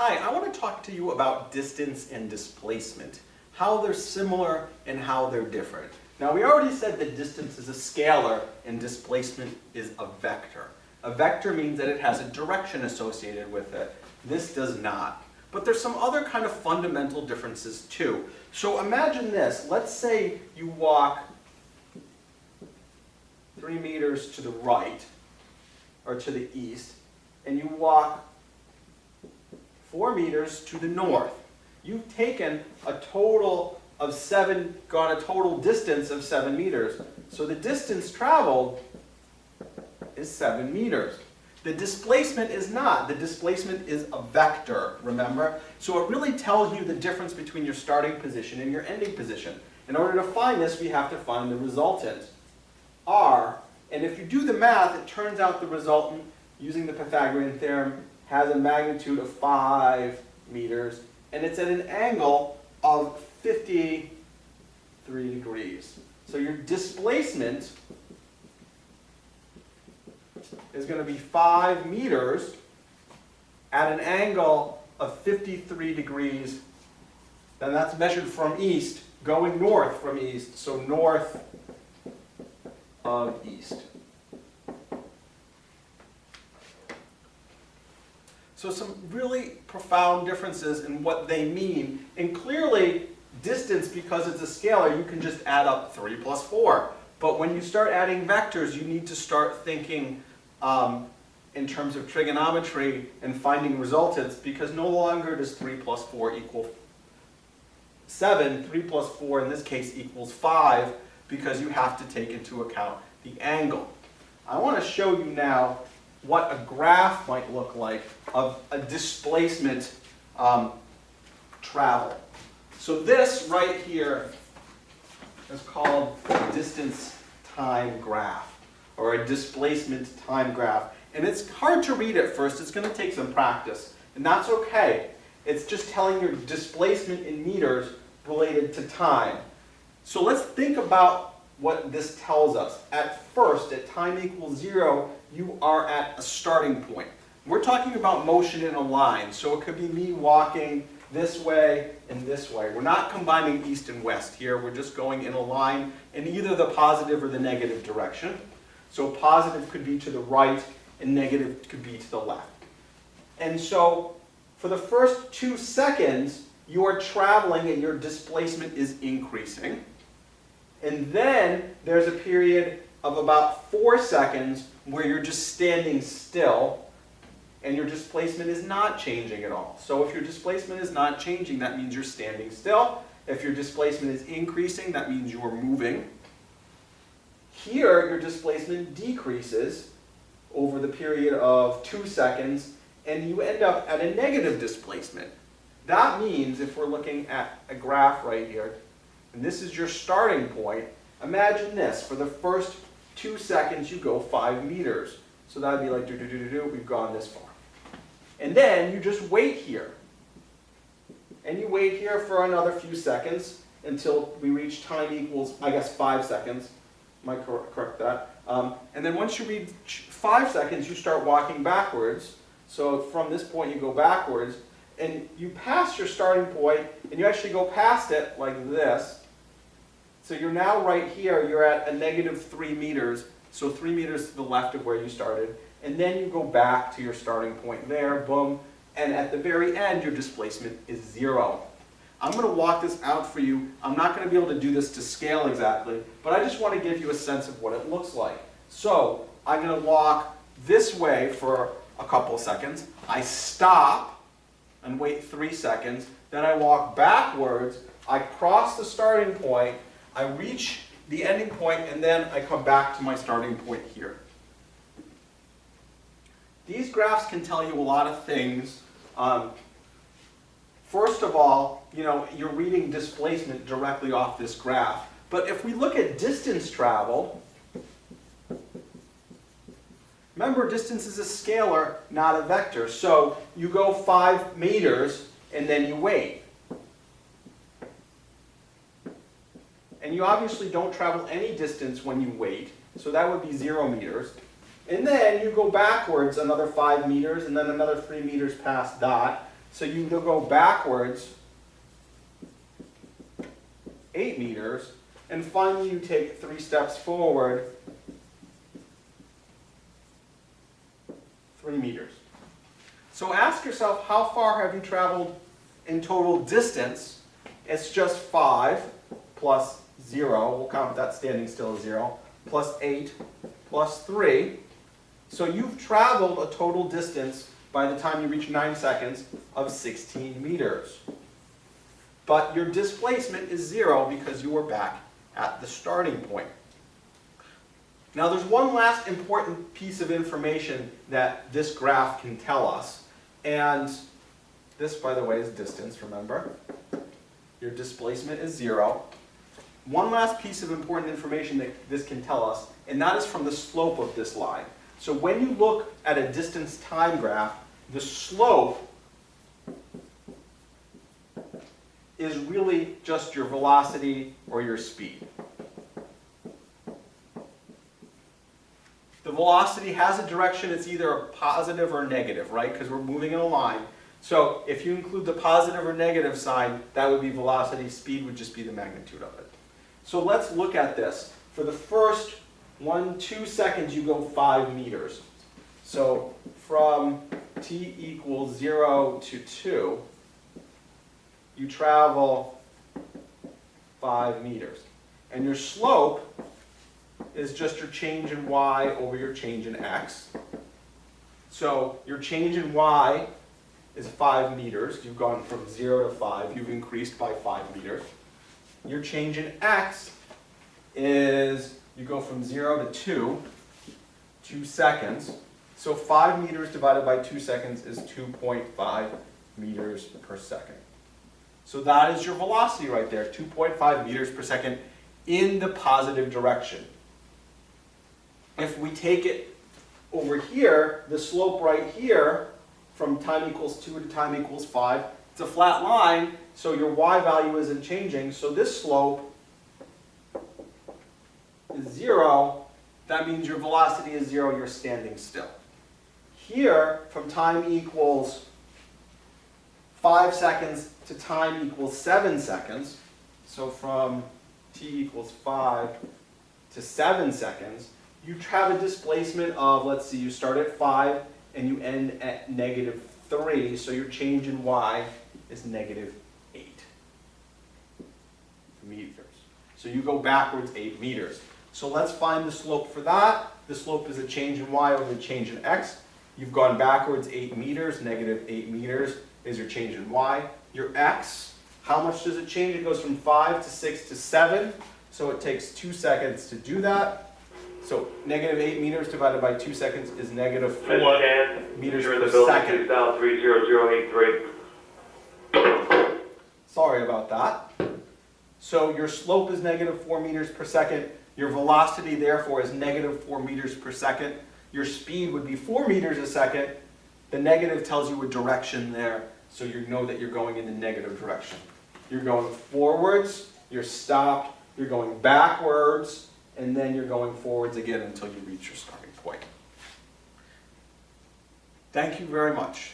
Hi, I want to talk to you about distance and displacement, how they're similar and how they're different. Now we already said that distance is a scalar and displacement is a vector. A vector means that it has a direction associated with it. This does not. But there's some other kind of fundamental differences too. So imagine this. Let's say you walk 3 meters to the right, or to the east, and you walk 4 meters to the north. You've taken a total of gone a total distance of 7 meters. So the distance traveled is 7 meters. The displacement is not. The displacement is a vector, remember? So it really tells you the difference between your starting position and your ending position. In order to find this, we have to find the resultant, r. And if you do the math, it turns out the resultant, using the Pythagorean theorem, has a magnitude of 5 meters, and it's at an angle of 53 degrees. So your displacement is going to be 5 meters at an angle of 53 degrees. And that's measured from east, going north from east, so north of east. So some really profound differences in what they mean. And clearly, distance, because it's a scalar, you can just add up 3 plus 4. But when you start adding vectors, you need to start thinking in terms of trigonometry and finding resultants, because no longer does 3 plus 4 equal 7. 3 plus 4 in this case equals 5, because you have to take into account the angle. I want to show you now what a graph might look like of a displacement travel. So this right here is called a distance time graph, or a displacement time graph. And it's hard to read at first. It's going to take some practice. And that's okay. It's just telling your displacement in meters related to time. So let's think about what this tells us. At first, at time equals 0, you are at a starting point. We're talking about motion in a line, so it could be me walking this way and this way. We're not combining east and west here. We're just going in a line in either the positive or the negative direction. So positive could be to the right and negative could be to the left. And so for the first 2 seconds, you are traveling and your displacement is increasing. And then there's a period of about 4 seconds where you're just standing still and your displacement is not changing at all. So if your displacement is not changing, that means you're standing still. If your displacement is increasing, that means you're moving. Here, your displacement decreases over the period of 2 seconds, and you end up at a negative displacement. That means, if we're looking at a graph right here, and this is your starting point, imagine this. For the first 2 seconds, you go 5 meters. So that would be like, we've gone this far. And then you just wait here. And you wait here for another few seconds until we reach time equals, I guess, 5 seconds. Might correct that. And then once you reach 5 seconds, you start walking backwards. So from this point, you go backwards. And you pass your starting point, and you actually go past it like this. So you're now right here, you're at a negative 3 meters, so 3 meters to the left of where you started. And then you go back to your starting point there, boom. And at the very end, your displacement is 0. I'm going to walk this out for you. I'm not going to be able to do this to scale exactly, but I just want to give you a sense of what it looks like. So I'm going to walk this way for a couple of seconds. I stop and wait 3 seconds. Then I walk backwards. I cross the starting point. I reach the ending point, and then I come back to my starting point here. These graphs can tell you a lot of things. First of all, you're reading displacement directly off this graph. But if we look at distance traveled, remember, distance is a scalar, not a vector. So you go 5 meters, and then you wait. And you obviously don't travel any distance when you wait, so that would be 0 meters. And then you go backwards another 5 meters, and then another 3 meters past that. So you go backwards 8 meters, and finally you take 3 steps forward 3 meters. So ask yourself, how far have you traveled in total distance? It's just 5 plus 0, we'll count that standing still as 0, plus 8 plus 3. So you've traveled a total distance by the time you reach 9 seconds of 16 meters. But your displacement is 0 because you were back at the starting point. Now there's one last important piece of information that this graph can tell us. And this, by the way, is distance, remember? Your displacement is 0. One last piece of important information that this can tell us, and that is from the slope of this line. So when you look at a distance time graph, the slope is really just your velocity or your speed. The velocity has a direction, it's either a positive or negative, right? Because we're moving in a line. So if you include the positive or negative sign, that would be velocity. Speed would just be the magnitude of it. So let's look at this. For the first 2 seconds, you go 5 meters. So from t equals 0 to 2, you travel 5 meters. And your slope is just your change in y over your change in x. So your change in y is 5 meters. You've gone from 0 to 5. You've increased by 5 meters. Your change in x is, you go from 0 to 2 seconds. So 5 meters divided by 2 seconds is 2.5 meters per second. So that is your velocity right there, 2.5 meters per second in the positive direction. If we take it over here, the slope right here, from time equals 2 to time equals 5, it's a flat line, so your y value isn't changing. So this slope is 0. That means your velocity is 0, you're standing still. Here, from time equals 5 seconds to time equals 7 seconds, so from t equals 5 to 7 seconds, you have a displacement of, let's see, you start at 5 and you end at -3, so your change in y is -8 meters. So you go backwards 8 meters. So let's find the slope for that. The slope is a change in y over the change in x. You've gone backwards 8 meters, -8 meters is your change in y. Your x, how much does it change? It goes from 5 to 6 to 7, so it takes 2 seconds to do that. So -8 meters divided by 2 seconds is -4 meters per second. 30083. Sorry about that. So your slope is -4 meters per second. Your velocity, therefore, is -4 meters per second. Your speed would be 4 meters a second. The negative tells you a direction there, so you know that you're going in the negative direction. You're going forwards, you're stopped, you're going backwards, and then you're going forwards again until you reach your starting point. Thank you very much.